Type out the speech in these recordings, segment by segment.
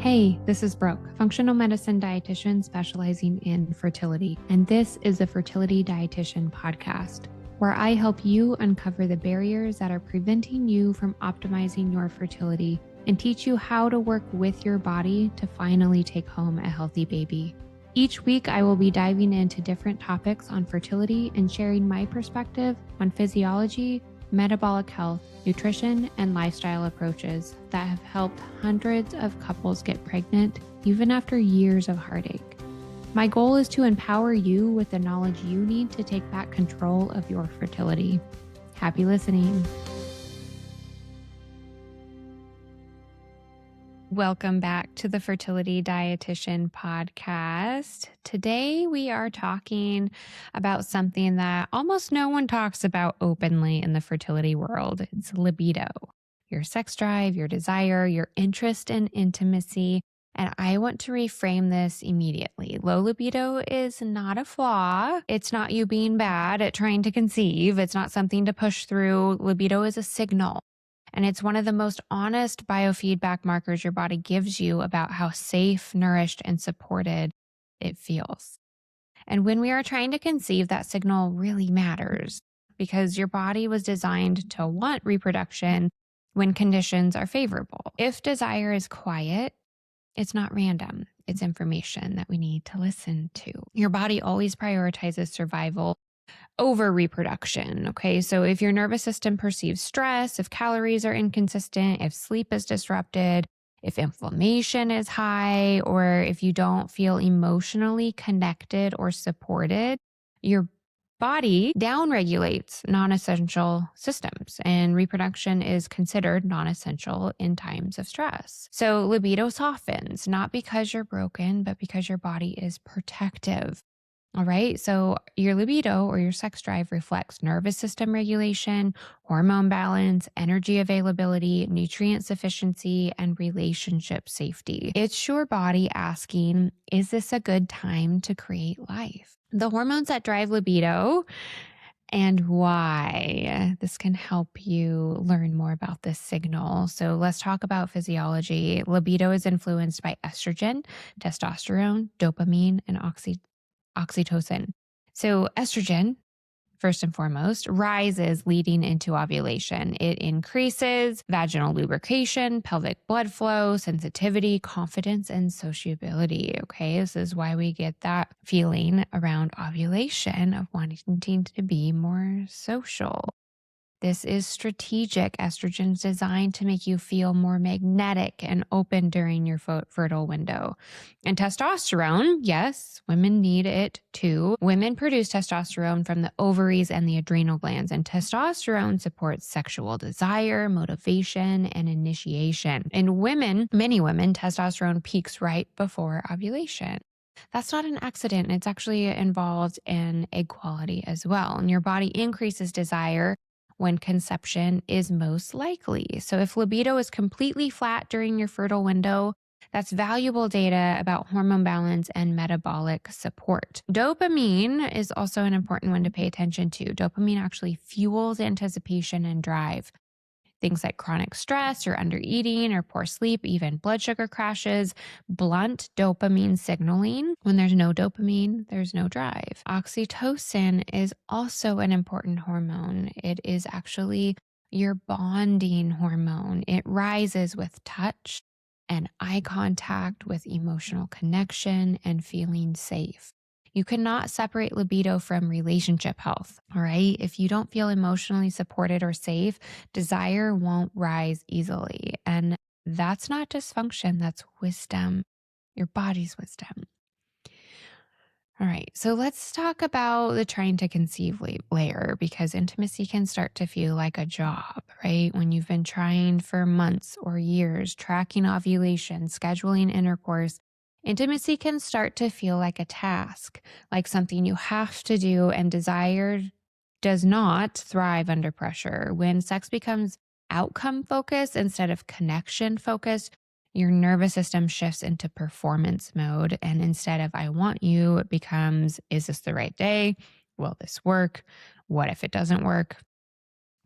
Hey, this is Brooke, functional medicine dietitian specializing in fertility, and this is the Fertility Dietitian podcast, where I help you uncover the barriers that are preventing you from optimizing your fertility and teach you how to work with your body to finally take home a healthy baby. Each week, I will be diving into different topics on fertility and sharing my perspective on physiology, metabolic health, nutrition, and lifestyle approaches that have helped hundreds of couples get pregnant even after years of heartache. My goal is to empower you with the knowledge you need to take back control of your fertility. Happy listening. Welcome back to the Fertility Dietitian podcast. Today we are talking about something that almost no one talks about openly in the fertility world. It's libido, your sex drive, your desire, your interest in intimacy. And I want to reframe this immediately. Low libido is not a flaw. It's not you being bad at trying to conceive. It's not something to push through. Libido is a signal. And it's one of the most honest biofeedback markers your body gives you about how safe, nourished, and supported it feels. And when we are trying to conceive, that signal really matters because your body was designed to want reproduction when conditions are favorable. If desire is quiet, it's not random. It's information that we need to listen to. Your body always prioritizes survival over reproduction. Okay. So if your nervous system perceives stress, if calories are inconsistent, if sleep is disrupted, if inflammation is high, or if you don't feel emotionally connected or supported, your body downregulates non-essential systems, and reproduction is considered non-essential in times of stress. So libido softens, not because you're broken, but because your body is protective. All right. So your libido or your sex drive reflects nervous system regulation, hormone balance, energy availability, nutrient sufficiency, and relationship safety. It's your body asking, is this a good time to create life? The hormones that drive libido and why. This can help you learn more about this signal. So let's talk about physiology. Libido is influenced by estrogen, testosterone, dopamine, and oxytocin. So estrogen, first and foremost, rises leading into ovulation. It increases vaginal lubrication, pelvic blood flow, sensitivity, confidence, and sociability. Okay, this is why we get that feeling around ovulation of wanting to be more social. This is strategic. Estrogen's designed to make you feel more magnetic and open during your fertile window. And testosterone, yes, women need it too. Women produce testosterone from the ovaries and the adrenal glands, and testosterone supports sexual desire, motivation, and initiation. In women, many women, testosterone peaks right before ovulation. That's not an accident. It's actually involved in egg quality as well. And your body increases desire when conception is most likely. So if libido is completely flat during your fertile window, that's valuable data about hormone balance and metabolic support. Dopamine is also an important one to pay attention to. Dopamine actually fuels anticipation and drive. Things like chronic stress or under eating or poor sleep, even blood sugar crashes, blunt dopamine signaling. When there's no dopamine, there's no drive. Oxytocin is also an important hormone. It is actually your bonding hormone. It rises with touch and eye contact, with emotional connection and feeling safe. You cannot separate libido from relationship health, all right? If you don't feel emotionally supported or safe, desire won't rise easily. And that's not dysfunction, that's wisdom, your body's wisdom. All right, so let's talk about the trying to conceive layer, because intimacy can start to feel like a job, right? When you've been trying for months or years, tracking ovulation, scheduling intercourse, intimacy can start to feel like a task, like something you have to do, and desire does not thrive under pressure. When sex becomes outcome focused instead of connection focused, your nervous system shifts into performance mode. And instead of I want you, it becomes, is this the right day? Will this work? What if it doesn't work?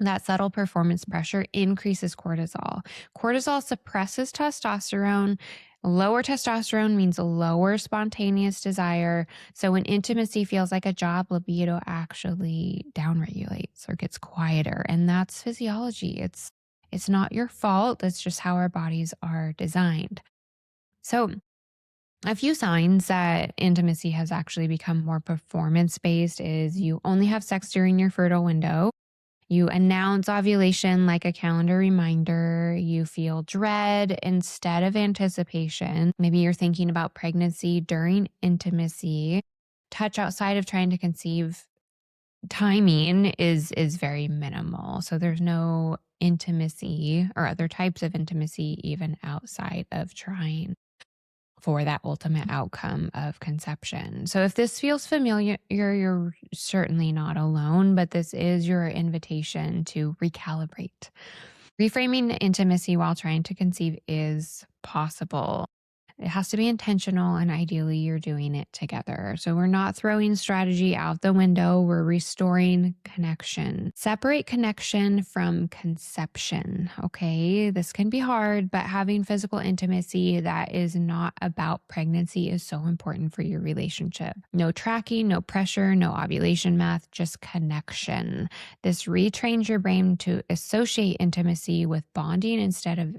That subtle performance pressure increases cortisol. Cortisol suppresses testosterone, Lower testosterone means lower spontaneous desire. So when intimacy feels like a job, libido actually downregulates or gets quieter. And that's physiology. It's not your fault. It's just how our bodies are designed. So a few signs that intimacy has actually become more performance based is you only have sex during your fertile window. You announce ovulation like a calendar reminder. You feel dread instead of anticipation. Maybe you're thinking about pregnancy during intimacy. Touch outside of trying to conceive timing is very minimal. So there's no intimacy or other types of intimacy even outside of trying for that ultimate outcome of conception. So if this feels familiar, you're certainly not alone, but this is your invitation to recalibrate. Reframing intimacy while trying to conceive is possible. It has to be intentional, and ideally, you're doing it together. So we're not throwing strategy out the window. We're restoring connection. Separate connection from conception. Okay. This can be hard, but having physical intimacy that is not about pregnancy is so important for your relationship. No tracking, no pressure, no ovulation math, just connection. This retrains your brain to associate intimacy with bonding instead of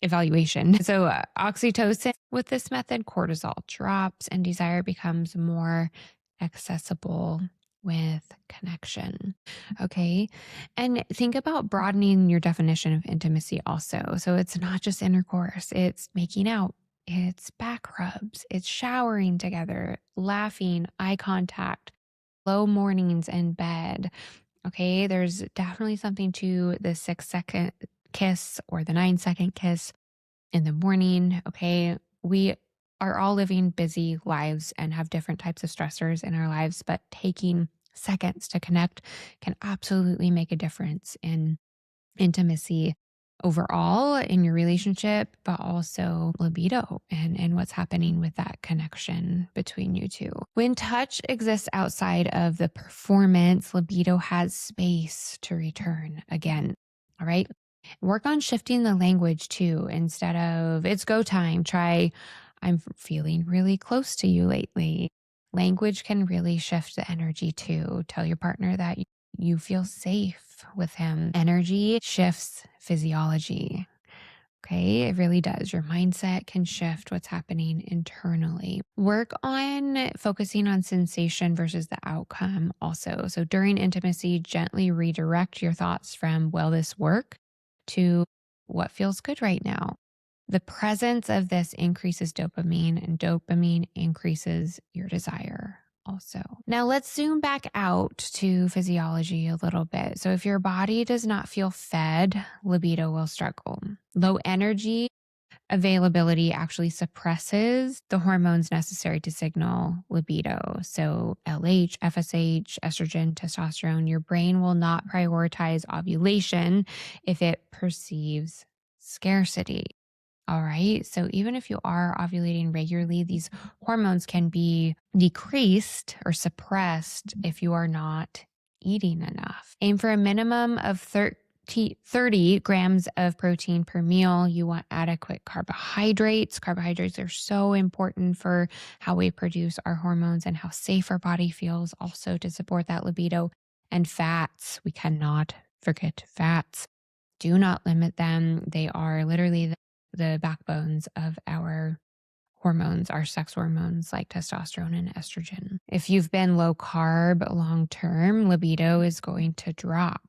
evaluation. So oxytocin with this method, cortisol drops and desire becomes more accessible with connection. Okay. And think about broadening your definition of intimacy also. So it's not just intercourse, it's making out, it's back rubs, it's showering together, laughing, eye contact, low mornings in bed. Okay. There's definitely something to the 6-second kiss or the 9-second kiss in the morning. Okay. We are all living busy lives and have different types of stressors in our lives, but taking seconds to connect can absolutely make a difference in intimacy overall in your relationship, but also libido and what's happening with that connection between you two. When touch exists outside of the performance, libido has space to return again. All right. Work on shifting the language too. Instead of it's go time, try I'm feeling really close to you lately. Language can really shift the energy too. Tell your partner that you feel safe with him. Energy shifts physiology. Okay, it really does. Your mindset can shift what's happening internally. Work on focusing on sensation versus the outcome also. So during intimacy, gently redirect your thoughts from, will this work, to what feels good right now. The presence of this increases dopamine, and dopamine increases your desire also. Now let's zoom back out to physiology a little bit. So if your body does not feel fed, libido will struggle. Low energy availability actually suppresses the hormones necessary to signal libido. So LH, FSH, estrogen, testosterone, your brain will not prioritize ovulation if it perceives scarcity. All right. So even if you are ovulating regularly, these hormones can be decreased or suppressed if you are not eating enough. Aim for a minimum of 30 grams of protein per meal. You want adequate carbohydrates. Carbohydrates are so important for how we produce our hormones and how safe our body feels, also to support that libido. And fats, we cannot forget fats. Do not limit them. They are literally the backbones of our hormones, our sex hormones like testosterone and estrogen. If you've been low carb long term, libido is going to drop.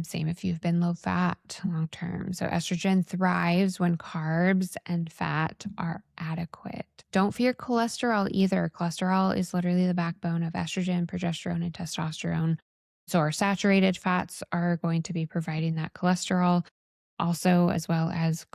Same if you've been low fat long term. So estrogen thrives when carbs and fat are adequate. Don't fear cholesterol either. Cholesterol is literally the backbone of estrogen, progesterone, and testosterone. So our saturated fats are going to be providing that cholesterol. Also, as well as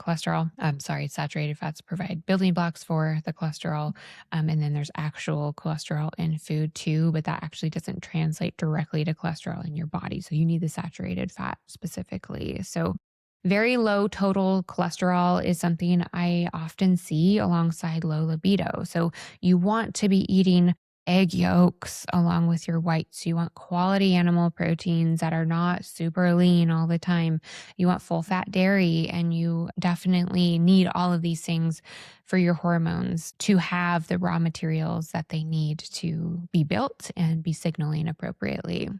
saturated fats provide building blocks for the cholesterol. And then there's actual cholesterol in food too, but that actually doesn't translate directly to cholesterol in your body. So you need the saturated fat specifically. So very low total cholesterol is something I often see alongside low libido. So you want to be eating egg yolks along with your whites. You want quality animal proteins that are not super lean all the time. You want full fat dairy, and you definitely need all of these things for your hormones to have the raw materials that they need to be built and be signaling appropriately.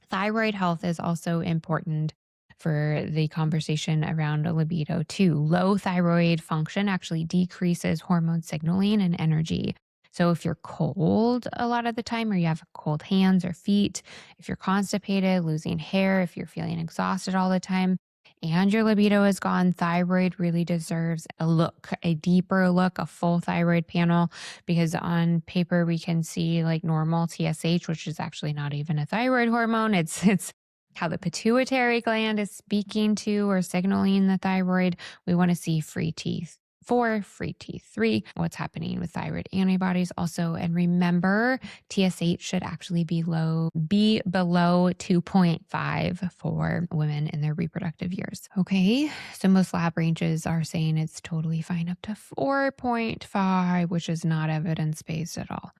Thyroid health is also important for the conversation around a libido too. Low thyroid function actually decreases hormone signaling and energy. So if you're cold a lot of the time, or you have cold hands or feet, if you're constipated, losing hair, if you're feeling exhausted all the time, and your libido is gone, thyroid really deserves a look, a deeper look, a full thyroid panel, because on paper we can see like normal TSH, which is actually not even a thyroid hormone. It's how the pituitary gland is speaking to or signaling the thyroid. We want to see free T4, free T3, what's happening with thyroid antibodies also. And remember, TSH should actually be below 2.5 for women in their reproductive years. Okay, so most lab ranges are saying it's totally fine up to 4.5, which is not evidence-based at all.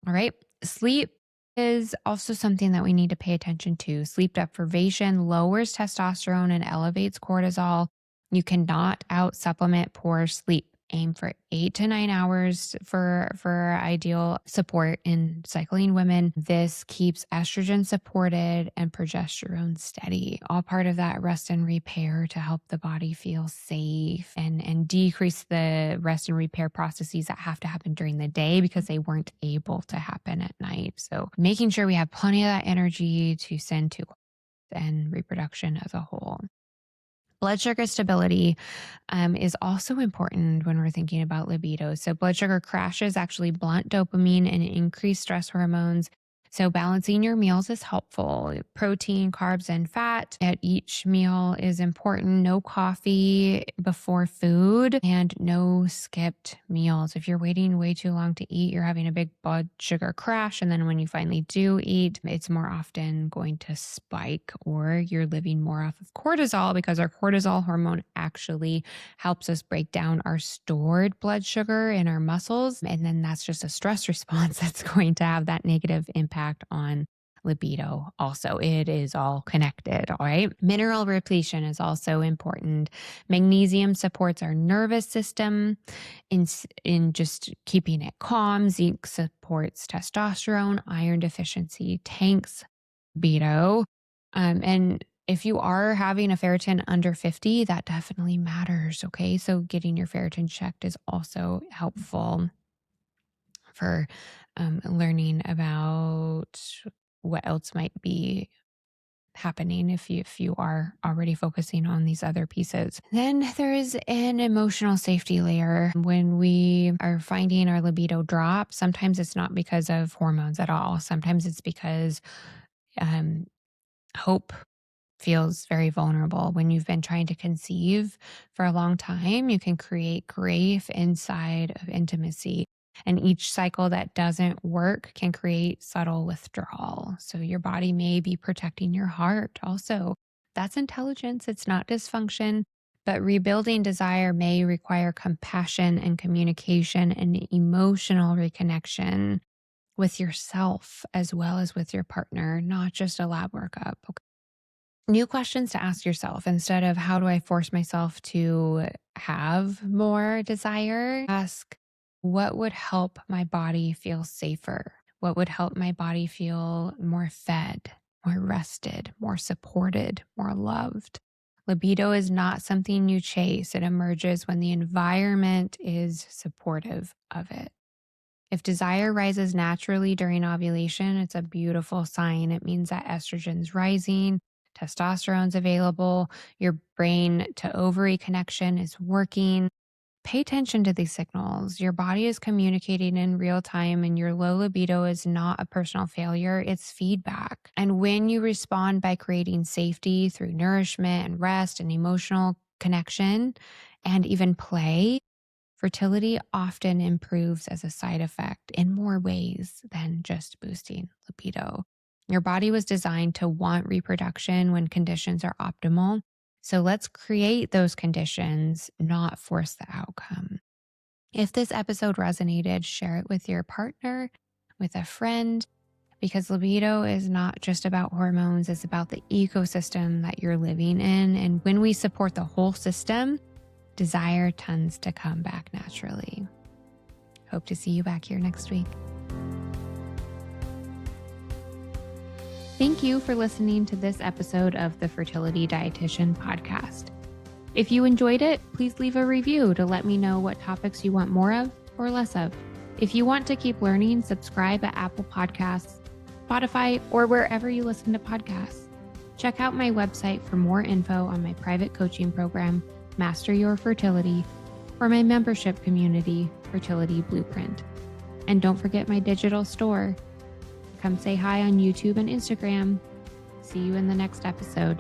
All right, sleep is also something that we need to pay attention to. Sleep deprivation lowers testosterone and elevates cortisol. You cannot out supplement poor sleep. Aim for 8 to 9 hours for ideal support in cycling women. This keeps estrogen supported and progesterone steady. All part of that rest and repair to help the body feel safe and decrease the rest and repair processes that have to happen during the day because they weren't able to happen at night. So making sure we have plenty of that energy to send to and reproduction as a whole. Blood sugar stability is also important when we're thinking about libido. So blood sugar crashes actually blunt dopamine and increase stress hormones. So balancing your meals is helpful. Protein, carbs, and fat at each meal is important. No coffee before food and no skipped meals. If you're waiting way too long to eat, you're having a big blood sugar crash. And then when you finally do eat, it's more often going to spike, or you're living more off of cortisol, because our cortisol hormone actually helps us break down our stored blood sugar in our muscles. And then that's just a stress response that's going to have that negative impact on libido. Also, it is all connected. All right. Mineral repletion is also important. Magnesium supports our nervous system in just keeping it calm. Zinc supports testosterone. Iron deficiency tanks libido. And if you are having a ferritin under 50, that definitely matters. Okay. So getting your ferritin checked is also helpful for learning about what else might be happening if you are already focusing on these other pieces. Then there is an emotional safety layer. When we are finding our libido drop, sometimes it's not because of hormones at all. Sometimes it's because hope feels very vulnerable. When you've been trying to conceive for a long time, you can create grief inside of intimacy. And each cycle that doesn't work can create subtle withdrawal. So your body may be protecting your heart also. That's intelligence, it's not dysfunction. But rebuilding desire may require compassion and communication and emotional reconnection with yourself as well as with your partner, not just a lab workup. Okay. New questions to ask yourself instead of how do I force myself to have more desire? Ask, what would help my body feel safer? What would help my body feel more fed, more rested, more supported, more loved? Libido is not something you chase. It emerges when the environment is supportive of it. If desire rises naturally during ovulation, it's a beautiful sign. It means that estrogen's rising, testosterone's available, your brain to ovary connection is working. Pay attention to these signals. Your body is communicating in real time, and your low libido is not a personal failure, it's feedback. And when you respond by creating safety through nourishment and rest and emotional connection and even play, fertility often improves as a side effect in more ways than just boosting libido. Your body was designed to want reproduction when conditions are optimal. So let's create those conditions, not force the outcome. If this episode resonated, share it with your partner, with a friend, because libido is not just about hormones, it's about the ecosystem that you're living in. And when we support the whole system, desire tends to come back naturally. Hope to see you back here next week. Thank you for listening to this episode of the Fertility Dietitian podcast. If you enjoyed it, please leave a review to let me know what topics you want more of or less of. If you want to keep learning, subscribe at Apple Podcasts, Spotify, or wherever you listen to podcasts. Check out my website for more info on my private coaching program, Master Your Fertility, or my membership community, Fertility Blueprint. And don't forget my digital store. Come say hi on YouTube and Instagram. See you in the next episode.